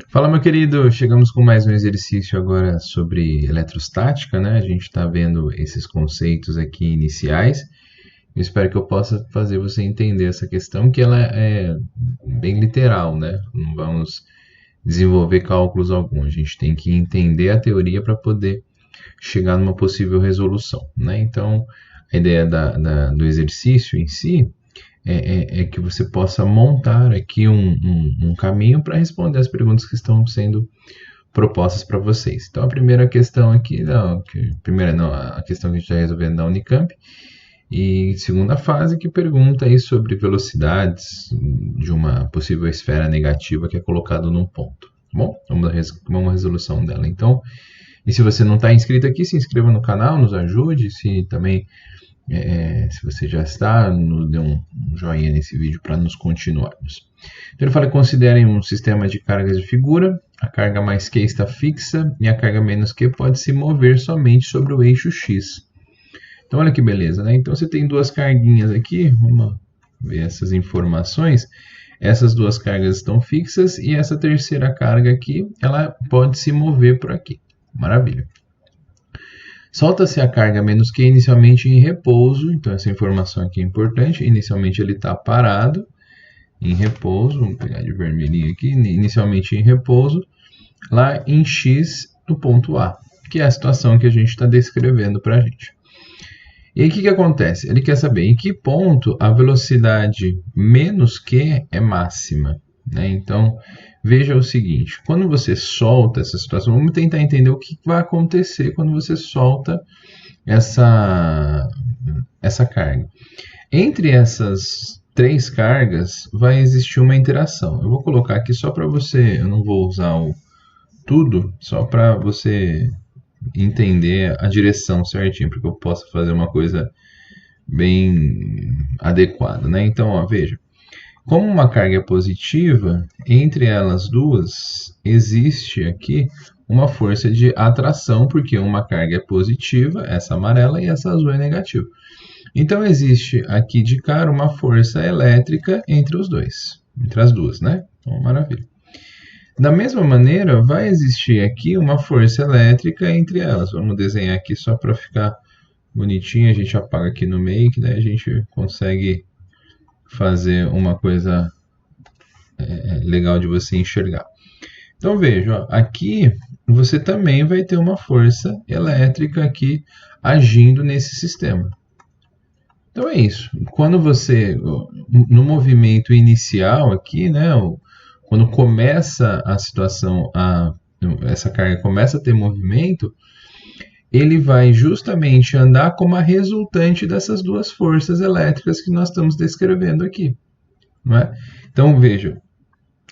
Fala, meu querido, chegamos com mais um exercício agora sobre eletrostática, né? A gente está vendo esses conceitos aqui iniciais. Eu espero que eu possa fazer você entender essa questão, que ela é bem literal, né? Não vamos desenvolver cálculos algum. A gente tem que entender a teoria para poder chegar numa possível resolução, né? Então, a ideia do exercício em si é que você possa montar aqui um caminho para responder as perguntas que estão sendo propostas para vocês. Então, a primeira questão aqui, a questão que a gente está resolvendo da Unicamp, e segunda fase que pergunta aí sobre velocidades de uma possível esfera negativa que é colocado num ponto. Tá bom, vamos à resolução dela. Então, e se você não está inscrito aqui, se inscreva no canal, nos ajude. Se também se você já está, nos dê um joinha nesse vídeo para nos continuarmos. Então ele fala que considerem um sistema de cargas de figura, a carga mais Q está fixa e a carga menos Q pode se mover somente sobre o eixo X. Então olha que beleza, né? Então você tem duas carguinhas aqui, vamos ver essas informações. Essas duas cargas estão fixas e essa terceira carga aqui, ela pode se mover por aqui. Maravilha. Solta-se a carga menos Q inicialmente em repouso, então essa informação aqui é importante. Inicialmente ele está parado, em repouso, vamos pegar de vermelhinho aqui, inicialmente em repouso, lá em X do ponto A, que é a situação que a gente está descrevendo para a gente. E aí o que acontece? Ele quer saber em que ponto a velocidade menos Q é máxima, né? Então, veja o seguinte, quando você solta essa situação, vamos tentar entender o que vai acontecer quando você solta essa carga. Entre essas três cargas vai existir uma interação. Eu vou colocar aqui só para você, eu não vou usar o tudo, só para você entender a direção certinho, para que eu possa fazer uma coisa bem adequada, né? Então, ó, veja. Como uma carga é positiva, entre elas duas existe aqui uma força de atração, porque uma carga é positiva, essa amarela, e essa azul é negativa. Então existe aqui de cara uma força elétrica entre os dois, entre as duas, né? Então, maravilha. Da mesma maneira, vai existir aqui uma força elétrica entre elas. Vamos desenhar aqui só para ficar bonitinho, a gente apaga aqui no meio, que daí a gente consegue fazer uma coisa legal de você enxergar. Então veja, ó, aqui você também vai ter uma força elétrica aqui agindo nesse sistema. Então é isso. Quando você, no movimento inicial aqui, né, quando começa a situação, essa carga começa a ter movimento, ele vai justamente andar como a resultante dessas duas forças elétricas que nós estamos descrevendo aqui. Não é? Então, veja,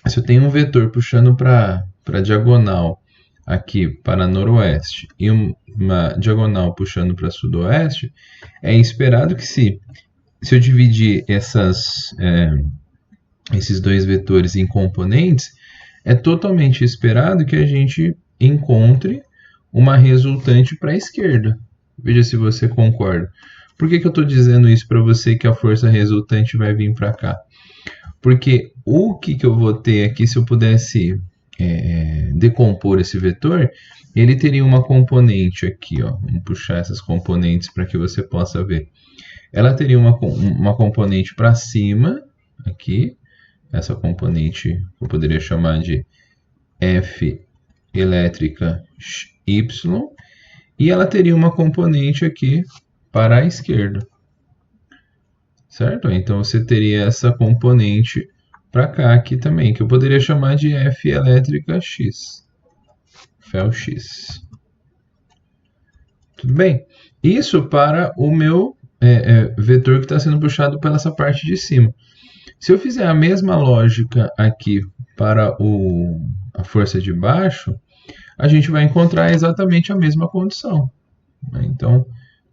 se eu tenho um vetor puxando para a diagonal aqui para noroeste e uma diagonal puxando para sudoeste, é esperado que se eu dividir esses dois vetores em componentes, é totalmente esperado que a gente encontre uma resultante para a esquerda. Veja se você concorda. Por que eu estou dizendo isso para você, que a força resultante vai vir para cá? Porque o que eu vou ter aqui, se eu pudesse decompor esse vetor, ele teria uma componente aqui, ó. Vamos puxar essas componentes para que você possa ver. Ela teria uma componente para cima, aqui. Essa componente eu poderia chamar de F elétrica Y, e ela teria uma componente aqui para a esquerda, certo? Então você teria essa componente para cá aqui também, que eu poderia chamar de F elétrica X, FELX. Tudo bem? Isso para o meu vetor que está sendo puxado pela essa parte de cima. Se eu fizer a mesma lógica aqui para a força de baixo, a gente vai encontrar exatamente a mesma condição. Então,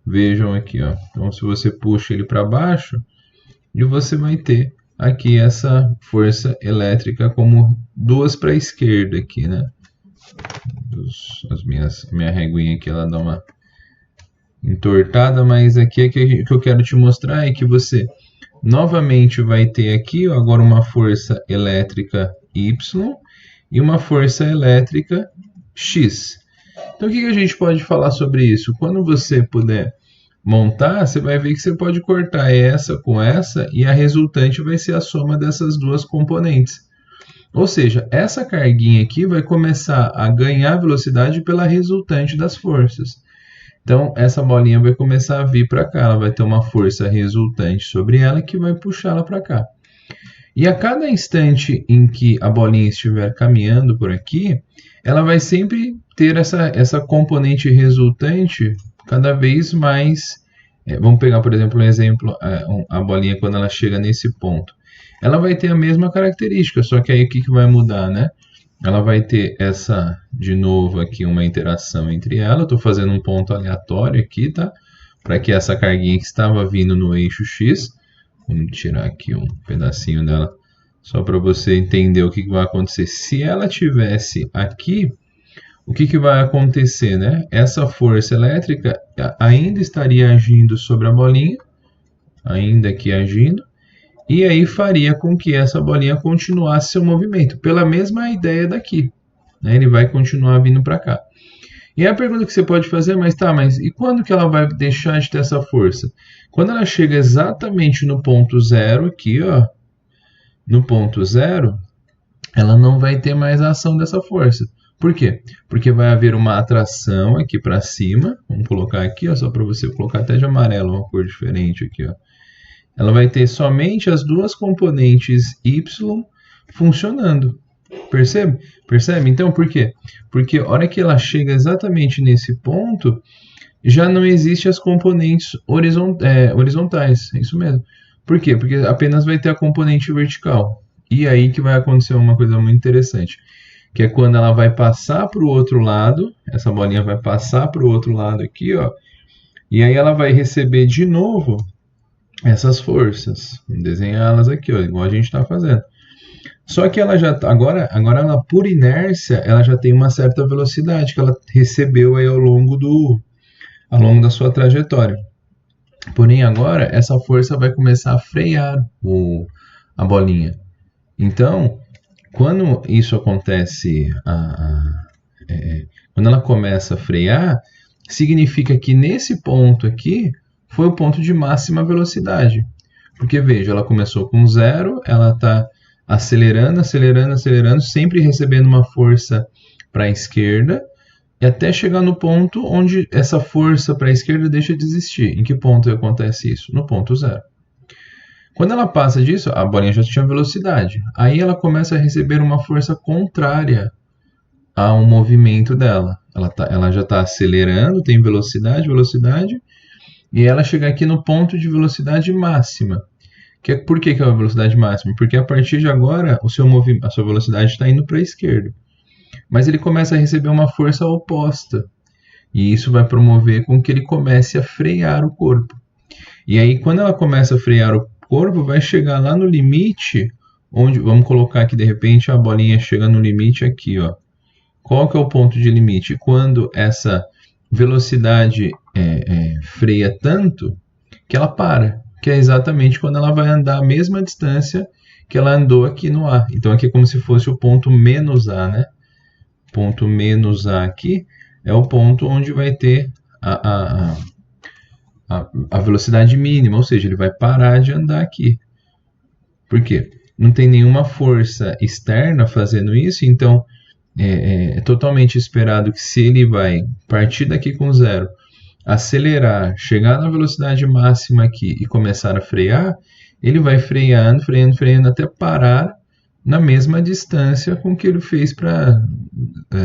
vejam aqui, ó. Então, se você puxa ele para baixo, e você vai ter aqui essa força elétrica como duas para a esquerda aqui, né? Minha reguinha aqui, ela dá uma entortada, mas aqui o que eu quero te mostrar é que você novamente vai ter aqui agora uma força elétrica Y, e uma força elétrica X. Então, o que a gente pode falar sobre isso? Quando você puder montar, você vai ver que você pode cortar essa com essa e a resultante vai ser a soma dessas duas componentes. Ou seja, essa carguinha aqui vai começar a ganhar velocidade pela resultante das forças. Então, essa bolinha vai começar a vir para cá, ela vai ter uma força resultante sobre ela que vai puxá-la para cá. E a cada instante em que a bolinha estiver caminhando por aqui, ela vai sempre ter essa componente resultante cada vez mais. Vamos pegar, por exemplo, um exemplo, a bolinha quando ela chega nesse ponto. Ela vai ter a mesma característica, só que aí o que vai mudar, né? Ela vai ter essa, de novo, aqui uma interação entre ela. Estou fazendo um ponto aleatório aqui, tá? Para que essa carguinha que estava vindo no eixo X, vamos tirar aqui um pedacinho dela, só para você entender o que vai acontecer. Se ela tivesse aqui, o que vai acontecer, né? Essa força elétrica ainda estaria agindo sobre a bolinha, ainda aqui agindo, e aí faria com que essa bolinha continuasse seu movimento, pela mesma ideia daqui, né? Ele vai continuar vindo para cá. E a pergunta que você pode fazer, mas e quando que ela vai deixar de ter essa força? Quando ela chega exatamente no ponto zero aqui, ó, no ponto zero, ela não vai ter mais a ação dessa força. Por quê? Porque vai haver uma atração aqui para cima. Vamos colocar aqui, ó, só para você colocar até de amarelo, uma cor diferente aqui, ó. Ela vai ter somente as duas componentes y funcionando. Percebe? Percebe? Então, por quê? Porque a hora que ela chega exatamente nesse ponto, já não existe as componentes horizontais. É isso mesmo. Por quê? Porque apenas vai ter a componente vertical. E aí que vai acontecer uma coisa muito interessante, que é quando ela vai passar para o outro lado, essa bolinha vai passar para o outro lado aqui, ó, e aí ela vai receber de novo essas forças. Vamos desenhá-las aqui, ó, igual a gente está fazendo. Só que ela já agora ela por inércia, ela já tem uma certa velocidade que ela recebeu aí ao longo da sua trajetória. Porém agora essa força vai começar a frear a bolinha. Então, quando isso acontece, quando ela começa a frear, significa que nesse ponto aqui foi o ponto de máxima velocidade. Porque veja, ela começou com zero, ela está acelerando, acelerando, acelerando, sempre recebendo uma força para a esquerda, e até chegar no ponto onde essa força para a esquerda deixa de existir. Em que ponto acontece isso? No ponto zero. Quando ela passa disso, a bolinha já tinha velocidade. Aí ela começa a receber uma força contrária ao movimento dela. Ela já está acelerando, tem velocidade, e ela chega aqui no ponto de velocidade máxima. Por que é a velocidade máxima? Porque a partir de agora, a sua velocidade está indo para a esquerda. Mas ele começa a receber uma força oposta. E isso vai promover com que ele comece a frear o corpo. E aí, quando ela começa a frear o corpo, vai chegar lá no limite, onde, vamos colocar aqui de repente, a bolinha chega no limite aqui, ó. Qual que é o ponto de limite? Quando essa velocidade freia tanto que ela para, que é exatamente quando ela vai andar a mesma distância que ela andou aqui no A. Então aqui é como se fosse o ponto menos A, né? Ponto menos A aqui é o ponto onde vai ter a velocidade mínima, ou seja, ele vai parar de andar aqui. Por quê? Não tem nenhuma força externa fazendo isso, então é totalmente esperado que se ele vai partir daqui com zero, acelerar, chegar na velocidade máxima aqui e começar a frear, ele vai freando, freando, freando até parar na mesma distância com que ele fez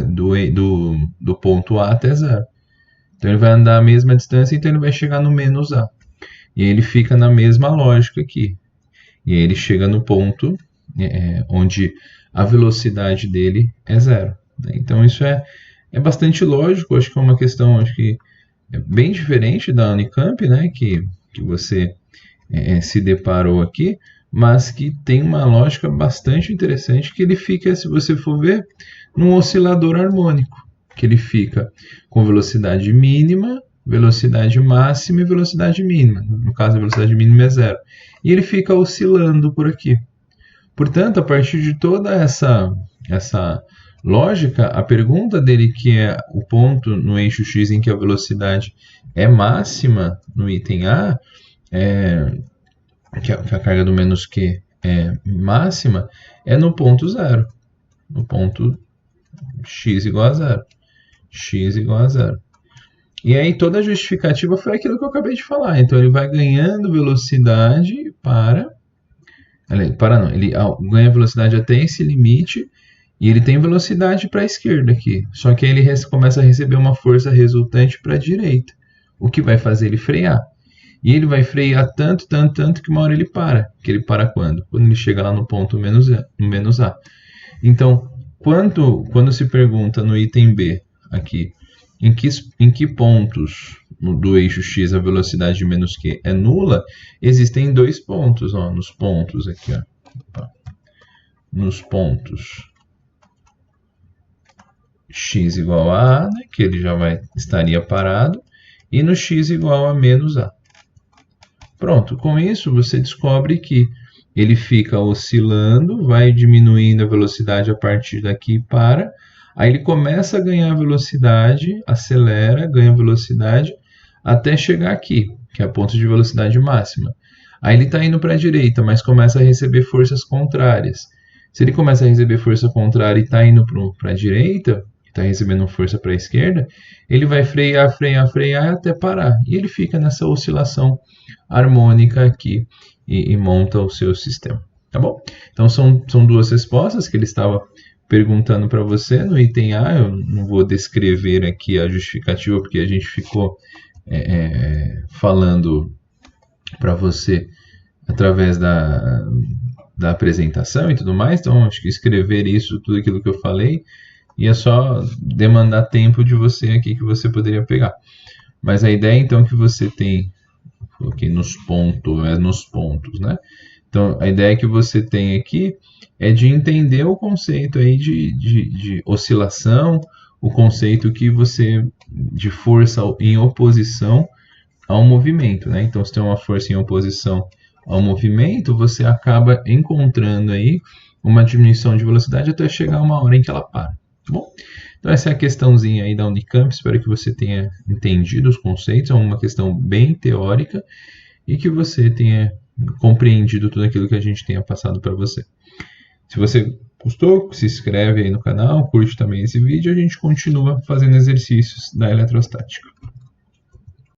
do ponto A até zero. Então ele vai andar a mesma distância, então ele vai chegar no menos A. E aí ele fica na mesma lógica aqui. E aí ele chega no ponto onde a velocidade dele é zero. Então isso é bastante lógico, acho que é uma questão bem diferente da Unicamp, né, que você se deparou aqui, mas que tem uma lógica bastante interessante, que ele fica, se você for ver, num oscilador harmônico, que ele fica com velocidade mínima, velocidade máxima e velocidade mínima. No caso, a velocidade mínima é zero. E ele fica oscilando por aqui. Portanto, a partir de toda essa essa lógica, a pergunta dele, que é o ponto no eixo x em que a velocidade é máxima no item A, que a carga do menos Q é máxima, é no ponto zero, no ponto x igual a zero. X igual a zero. E aí toda a justificativa foi aquilo que eu acabei de falar. Então ele vai ganhando velocidade ele ganha velocidade até esse limite e ele tem velocidade para a esquerda aqui. Só que aí ele começa a receber uma força resultante para a direita, o que vai fazer ele frear. E ele vai frear tanto que uma hora ele para. Que ele para quando? Quando ele chega lá no ponto menos A. Então, quando se pergunta no item B aqui, em que pontos do eixo x a velocidade de menos q é nula, existem dois pontos, ó, nos pontos aqui, ó. Opa. Nos pontos x igual a A, né, que ele já estaria parado, e no x igual a menos A. Pronto, com isso você descobre que ele fica oscilando, vai diminuindo a velocidade a partir daqui para... Aí ele começa a ganhar velocidade, acelera, ganha velocidade, até chegar aqui, que é o ponto de velocidade máxima. Aí ele está indo para a direita, mas começa a receber forças contrárias. Se ele começa a receber força contrária e está indo para a direita, está recebendo força para a esquerda, ele vai frear até parar. E ele fica nessa oscilação harmônica aqui e monta o seu sistema. Tá bom? Então são duas respostas que ele estava perguntando para você no item A. Eu não vou descrever aqui a justificativa, porque a gente ficou falando para você através da apresentação e tudo mais. Então, acho que escrever isso, tudo aquilo que eu falei, ia só demandar tempo de você aqui que você poderia pegar. Mas a ideia, então, que você tem... Coloquei nos pontos, né? Então, a ideia que você tem aqui é de entender o conceito aí de oscilação, o conceito que você de força em oposição ao movimento, né? Então, se tem uma força em oposição ao movimento, você acaba encontrando aí uma diminuição de velocidade até chegar uma hora em que ela para. Tá bom? Então, essa é a questãozinha aí da Unicamp. Espero que você tenha entendido os conceitos. É uma questão bem teórica e que você tenha compreendido tudo aquilo que a gente tenha passado para você. Se você gostou, se inscreve aí no canal, curte também esse vídeo e a gente continua fazendo exercícios da eletrostática.